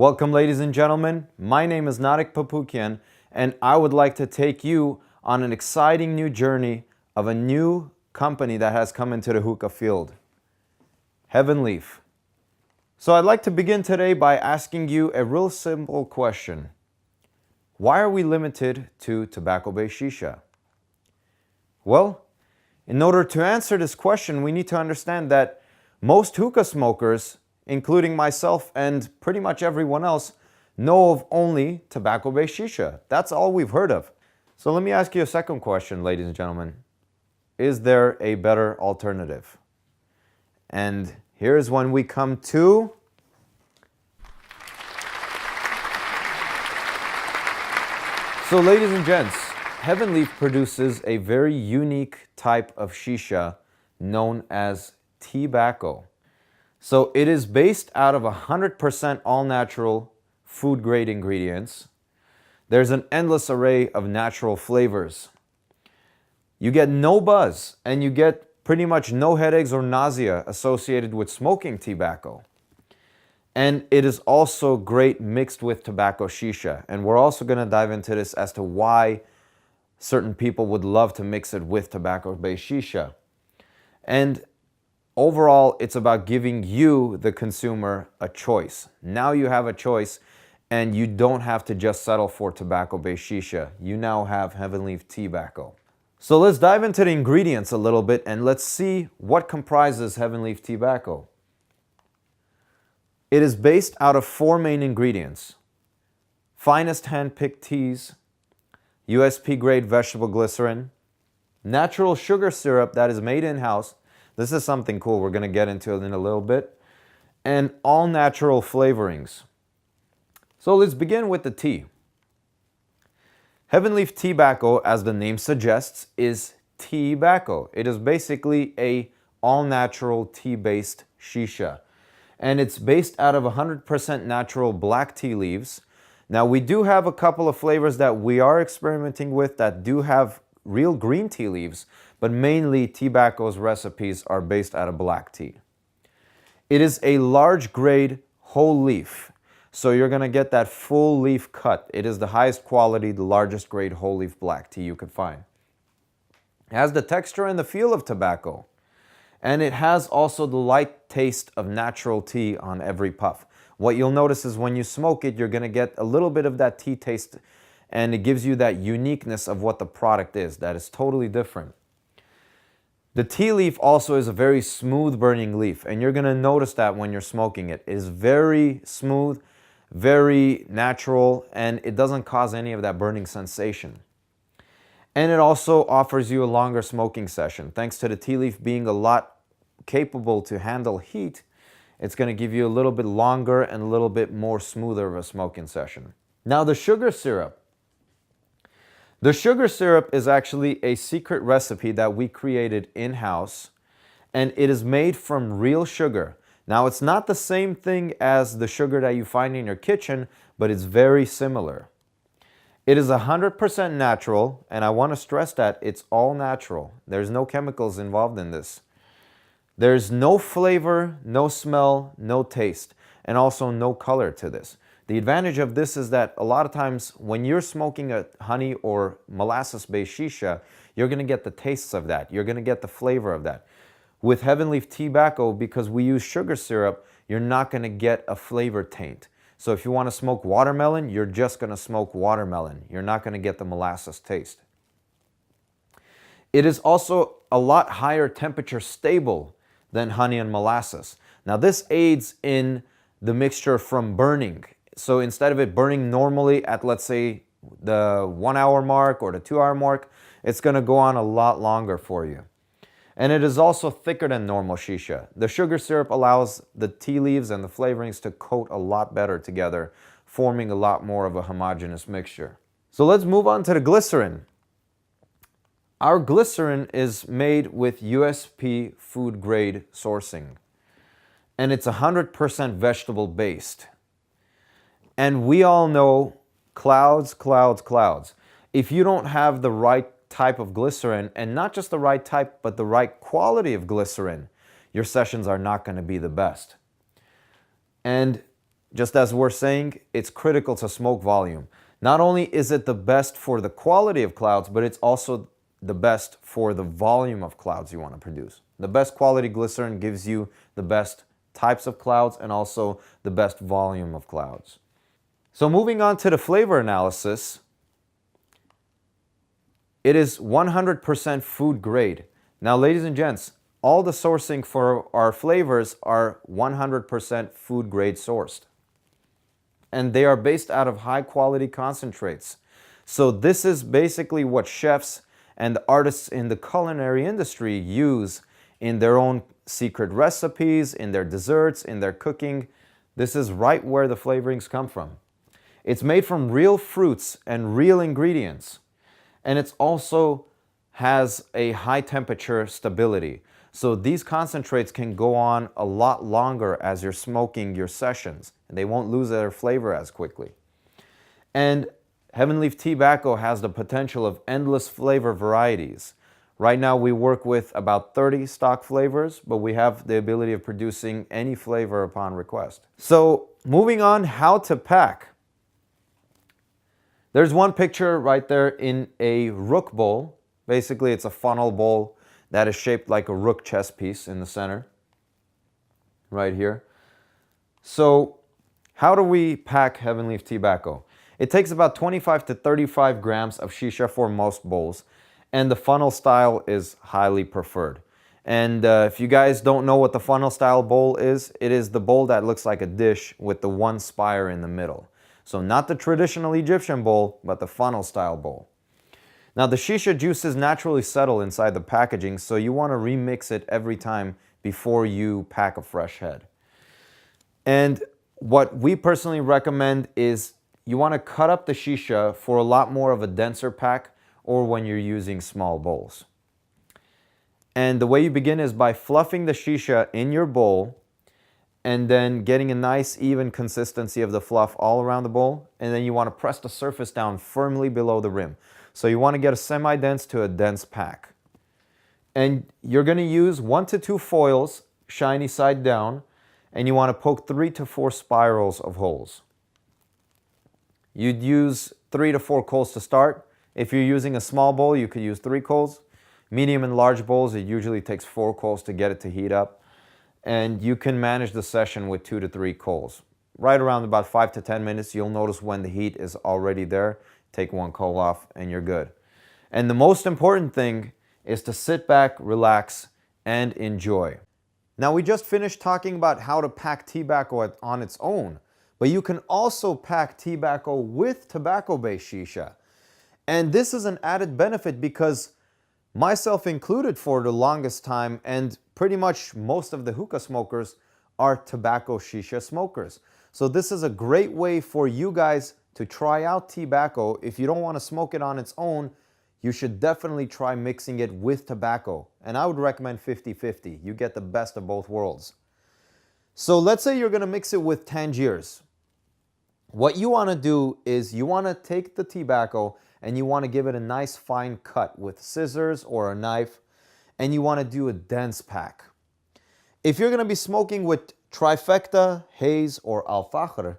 Welcome, ladies and gentlemen. My name is Narek Papukian, and I would like to take you on an exciting new journey of a new company that has come into the hookah field, HeavenLeaf. So I'd like to begin today by asking you a real simple question. Why are we limited to tobacco-based shisha? Well, in order to answer this question, we need to understand that most hookah smokers, including myself and pretty much everyone else, know of only tobacco-based shisha. That's all we've heard of. So let me ask you a second question, ladies and gentlemen. Is there a better alternative? And here's when we come to So ladies and gents, HeavenLeaf produces a very unique type of shisha known as Teabacco. So it is based out of 100% all-natural food-grade ingredients. There's an endless array of natural flavors. You get no buzz, and you get pretty much no headaches or nausea associated with smoking tobacco. And it is also great mixed with tobacco shisha. And we're also going to dive into this as to why certain people would love to mix it with tobacco-based shisha. And overall, it's about giving you, the consumer, a choice. Now you have a choice, and you don't have to just settle for tobacco-based shisha. You now have HeavenLeaf Teabacco. So let's dive into the ingredients a little bit, and let's see what comprises HeavenLeaf Teabacco. It is based out of 4 main ingredients: finest hand-picked teas, USP-grade vegetable glycerin, natural sugar syrup that is made in-house. This is something cool we're going to get into in a little bit. And all natural flavorings. So let's begin with the tea. HeavenLeaf Teabacco, as the name suggests, is teabacco. It is basically a all-natural tea-based shisha. And it's based out of 100% natural black tea leaves. Now we do have a couple of flavors that we are experimenting with that do have real green tea leaves, but mainly Teabacco's recipes are based out of black tea. It is a large grade whole leaf, so you're going to get that full leaf cut. It is the highest quality, the largest grade whole leaf black tea you could find. It has the texture and the feel of tobacco, and it has also the light taste of natural tea on every puff. What you'll notice is when you smoke it, you're going to get a little bit of that tea taste, and it gives you that uniqueness of what the product is that is totally different. The tea leaf also is a very smooth burning leaf, and you're going to notice that when you're smoking it. It is very smooth, very natural, and it doesn't cause any of that burning sensation. And it also offers you a longer smoking session. Thanks to the tea leaf being a lot capable to handle heat, it's going to give you a little bit longer and a little bit more smoother of a smoking session. Now the sugar syrup. The sugar syrup is actually a secret recipe that we created in-house, and it is made from real sugar. Now it's not the same thing as the sugar that you find in your kitchen, but it's very similar. It is 100% natural, and I want to stress that it's all natural. There's no chemicals involved in this. There's no flavor, no smell, no taste, and also no color to this. The advantage of this is that a lot of times when you're smoking a honey or molasses-based shisha, you're going to get the tastes of that. You're going to get the flavor of that. With HeavenLeaf Teabacco, because we use sugar syrup, you're not going to get a flavor taint. So if you want to smoke watermelon, you're just going to smoke watermelon. You're not going to get the molasses taste. It is also a lot higher temperature stable than honey and molasses. Now this aids in the mixture from burning. So instead of it burning normally at, let's say, the 1 hour mark or the 2 hour mark, it's going to go on a lot longer for you. And it is also thicker than normal shisha. The sugar syrup allows the tea leaves and the flavorings to coat a lot better together, forming a lot more of a homogeneous mixture. So let's move on to the glycerin. Our glycerin is made with USP food grade sourcing, and it's 100% vegetable based. And we all know clouds, clouds, clouds. If you don't have the right type of glycerin, and not just the right type, but the right quality of glycerin, your sessions are not going to be the best. And just as we're saying, it's critical to smoke volume. Not only is it the best for the quality of clouds, but it's also the best for the volume of clouds you want to produce. The best quality glycerin gives you the best types of clouds and also the best volume of clouds. So moving on to the flavor analysis, it is 100% food grade. Now, ladies and gents, all the sourcing for our flavors are 100% food grade sourced. And they are based out of high quality concentrates. So this is basically what chefs and artists in the culinary industry use in their own secret recipes, in their desserts, in their cooking. This is right where the flavorings come from. It's made from real fruits and real ingredients. And it also has a high temperature stability. So these concentrates can go on a lot longer as you're smoking your sessions, and they won't lose their flavor as quickly. And HeavenLeaf Teabacco has the potential of endless flavor varieties. Right now we work with about 30 stock flavors, but we have the ability of producing any flavor upon request. So moving on, how to pack. There's one picture right there in a rook bowl. Basically, it's a funnel bowl that is shaped like a rook chess piece in the center, right here. So how do we pack HeavenLeaf Teabacco? It takes about 25 to 35 grams of shisha for most bowls, and the funnel style is highly preferred. And if you guys don't know what the funnel style bowl is, it is the bowl that looks like a dish with the one spire in the middle. So not the traditional Egyptian bowl, but the funnel style bowl. Now the shisha juices naturally settle inside the packaging, so you want to remix it every time before you pack a fresh head. And what we personally recommend is you want to cut up the shisha for a lot more of a denser pack or when you're using small bowls. And the way you begin is by fluffing the shisha in your bowl and then getting a nice even consistency of the fluff all around the bowl, and then you want to press the surface down firmly below the rim. So you want to get a semi-dense to a dense pack. And you're going to use 1 to 2 foils, shiny side down, and you want to poke 3 to 4 spirals of holes. You'd use 3 to 4 coals to start. If you're using a small bowl, you could use 3 coals. Medium and large bowls, it usually takes 4 coals to get it to heat up. And you can manage the session with 2 to 3 coals. Right around about 5 to 10 minutes, you'll notice when the heat is already there. Take 1 coal off and you're good. And the most important thing is to sit back, relax, and enjoy. Now we just finished talking about how to pack Teabacco on its own, but you can also pack Teabacco with tobacco-based shisha. And this is an added benefit because myself included for the longest time, and pretty much most of the hookah smokers are tobacco shisha smokers. So this is a great way for you guys to try out Teabacco. If you don't want to smoke it on its own, you should definitely try mixing it with tobacco. And I would recommend 50-50. You get the best of both worlds. So let's say you're going to mix it with Tangiers. What you want to do is you want to take the Teabacco and you want to give it a nice fine cut with scissors or a knife, and you want to do a dense pack. If you're going to be smoking with Trifecta, Haze, or Al-Fakhr,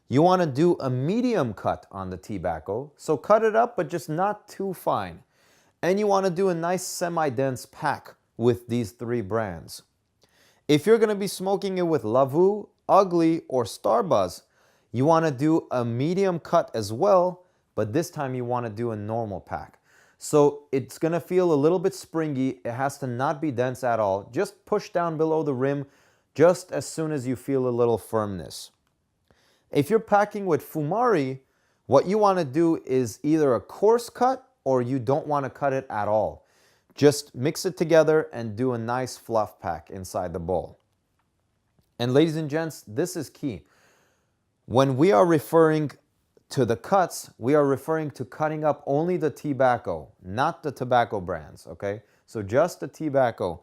you want to do a medium cut on the Teabacco, so cut it up but just not too fine. And you want to do a nice semi-dense pack with these 3 brands. If you're going to be smoking it with Lavu, Ugly, or Starbuzz, you want to do a medium cut as well, but this time you want to do a normal pack. So it's going to feel a little bit springy. It has to not be dense at all. Just push down below the rim just as soon as you feel a little firmness. If you're packing with Fumari, what you want to do is either a coarse cut or you don't want to cut it at all. Just mix it together and do a nice fluff pack inside the bowl. And ladies and gents, this is key. When we are referring to the cuts, we are referring to cutting up only the Teabacco, not the tobacco brands, okay? So just the Teabacco.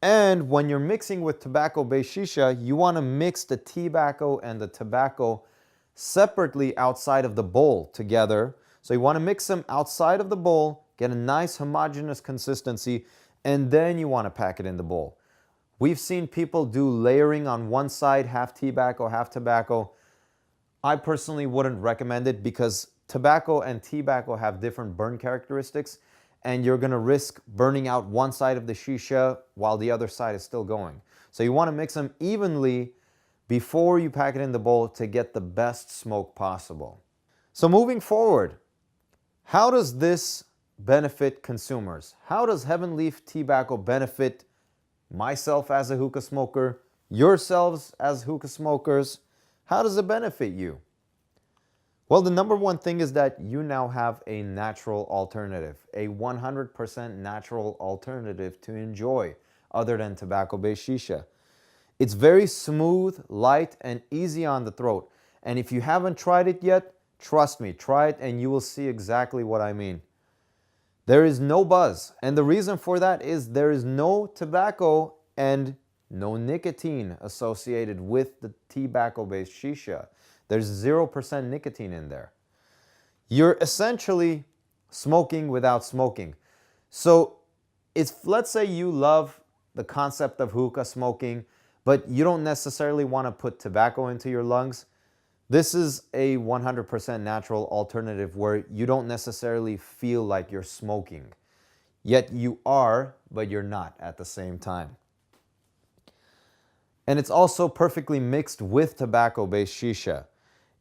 And when you're mixing with tobacco-based shisha, you want to mix the Teabacco and the tobacco separately outside of the bowl together. So you want to mix them outside of the bowl, get a nice homogeneous consistency, and then you want to pack it in the bowl. We've seen people do layering on one side, half Teabacco, half tobacco. I personally wouldn't recommend it because tobacco and tobacco have different burn characteristics, and you're gonna risk burning out one side of the shisha while the other side is still going. So you wanna mix them evenly before you pack it in the bowl to get the best smoke possible. So moving forward, how does this benefit consumers? How does HeavenLeaf Teabacco benefit myself as a hookah smoker, yourselves as hookah smokers? How does it benefit you? Well, the number one thing is that you now have a natural alternative, a 100% natural alternative to enjoy other than tobacco-based shisha. It's very smooth, light, and easy on the throat. And if you haven't tried it yet, trust me, try it and you will see exactly what I mean. There is no buzz, and the reason for that is there is no tobacco and no nicotine associated with the tobacco-based shisha. There's 0% nicotine in there. You're essentially smoking without smoking. So let's say you love the concept of hookah smoking, but you don't necessarily want to put tobacco into your lungs. This is a 100% natural alternative where you don't necessarily feel like you're smoking. Yet you are, but you're not at the same time. And it's also perfectly mixed with tobacco-based shisha.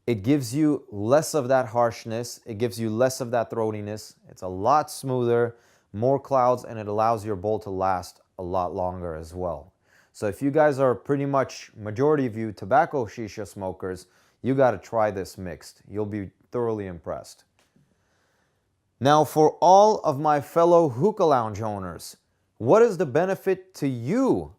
It gives you less of that harshness. It gives you less of that throatiness. It's a lot smoother, more clouds, and it allows your bowl to last a lot longer as well. So if you guys are pretty much, majority of you, tobacco shisha smokers, you got to try this mixed. You'll be thoroughly impressed. Now, for all of my fellow hookah lounge owners, what is the benefit to you?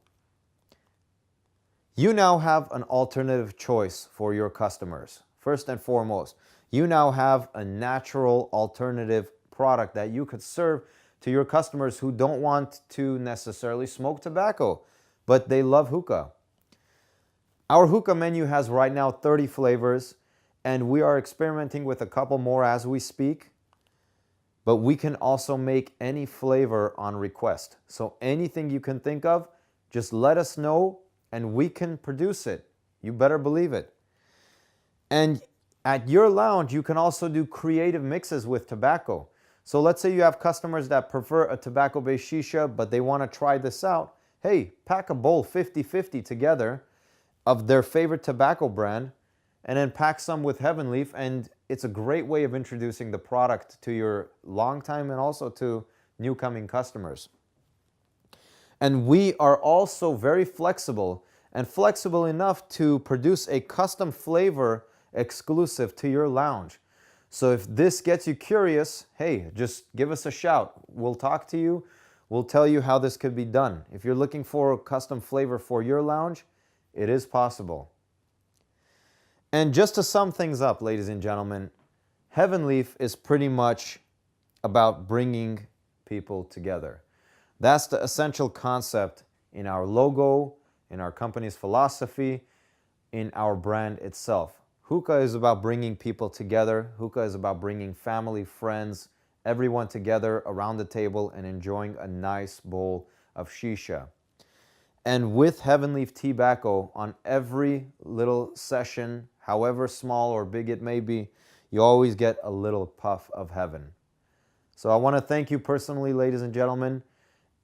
You now have an alternative choice for your customers. First and foremost, you now have a natural alternative product that you could serve to your customers who don't want to necessarily smoke tobacco, but they love hookah. Our hookah menu has right now 30 flavors, and we are experimenting with a couple more as we speak. But we can also make any flavor on request. So anything you can think of, just let us know and we can produce it. You better believe it. And at your lounge, you can also do creative mixes with tobacco. So let's say you have customers that prefer a tobacco-based shisha, but they want to try this out. Hey, pack a bowl 50-50 together of their favorite tobacco brand, and then pack some with HeavenLeaf, and it's a great way of introducing the product to your longtime and also to new coming customers. And we are also very flexible, and flexible enough to produce a custom flavor exclusive to your lounge. So if this gets you curious, hey, just give us a shout. We'll talk to you. We'll tell you how this could be done. If you're looking for a custom flavor for your lounge, it is possible. And just to sum things up, ladies and gentlemen, HeavenLeaf is pretty much about bringing people together. That's the essential concept in our logo, in our company's philosophy, in our brand itself. Hookah is about bringing people together. Hookah is about bringing family, friends, everyone together around the table and enjoying a nice bowl of shisha. And with HeavenLeaf Teabacco, on every little session, however small or big it may be, you always get a little puff of heaven. So I want to thank you personally, ladies and gentlemen.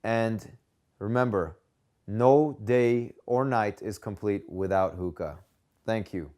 And remember, no day or night is complete without hookah. Thank you.